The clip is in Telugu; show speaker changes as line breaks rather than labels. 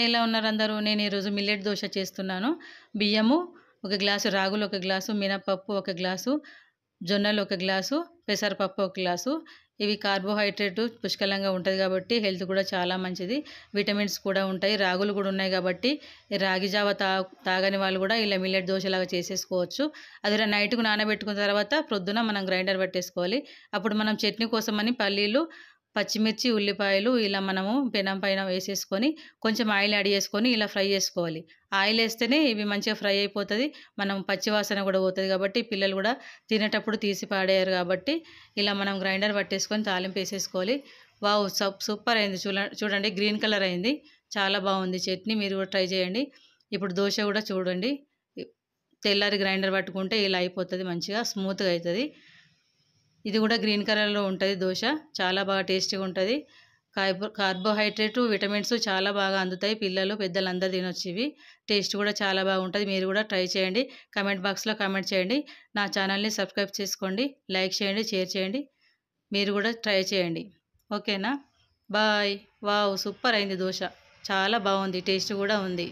ఎలా ఉన్నారు అందరూ? నేను ఈరోజు మిల్లెట్ దోస చేస్తున్నాను. బియ్యము ఒక గ్లాసు, రాగులు ఒక గ్లాసు, మినపప్పు ఒక గ్లాసు, జొన్నలు ఒక గ్లాసు, పెసరపప్పు ఒక గ్లాసు. ఇవి కార్బోహైడ్రేట్ పుష్కలంగా ఉంటది కాబట్టి హెల్త్ కూడా చాలా మంచిది. విటమిన్స్ కూడా ఉంటాయి. రాగులు కూడా ఉన్నాయి కాబట్టి ఈ రాగి జావ తాగని వాళ్ళు కూడా ఇలా మిల్లెట్ దోసలాగా చేసేసుకోవచ్చు. అది నైట్‌కు నానబెట్టుకున్న తర్వాత ప్రొద్దున మనం గ్రైండర్ పట్టేసుకోవాలి. అప్పుడు మనం చట్నీ కోసమని పల్లీలు, పచ్చిమిర్చి, ఉల్లిపాయలు ఇలా మనము పెనం పైన వేసేసుకొని కొంచెం ఆయిల్ యాడ్ చేసుకొని ఇలా ఫ్రై చేసుకోవాలి. ఆయిల్ వేస్తేనే ఇవి మంచిగా ఫ్రై అయిపోతది. మనం పచ్చి వాసన కూడా పోతది కాబట్టి పిల్లలు కూడా తినేటప్పుడు తీసి పాడేయరు కాబట్టి ఇలా మనం గ్రైండర్ పట్టేసుకొని తాలింపు వేసేసుకోవాలి. వావ్! సూపర్ అయింది. చూడండి గ్రీన్ కలర్ అయింది. చాలా బాగుంది చట్నీ. మీరు కూడా ట్రై చేయండి. ఇప్పుడు దోస కూడా చూడండి. తెల్లారి గ్రైండర్ పట్టుకుంటే ఇలా అయిపోతది, మంచిగా స్మూత్‌గా అయితది. ఇది కూడా గ్రీన్ కలర్‌లో ఉంటది దోస. చాలా బాగా టేస్టీగా ఉంటది. కార్బోహైడ్రేట్, విటమిన్స్ చాలా బాగా అందుతాయి. పిల్లలు, పెద్దలు అందరూ తినొచ్చు ఇవి. టేస్ట్ కూడా చాలా బాగుంటది. మీరు కూడా ట్రై చేయండి. కామెంట్ బాక్స్‌లో కామెంట్ చేయండి. నా ఛానల్‌ని సబ్స్క్రైబ్ చేసుకోండి. లైక్ చేయండి, షేర్ చేయండి. మీరు కూడా ట్రై చేయండి. ఓకేనా? బాయ్. వావ్! సూపర్ అయింది దోస. చాలా బాగుంది. టేస్ట్ కూడా ఉంది.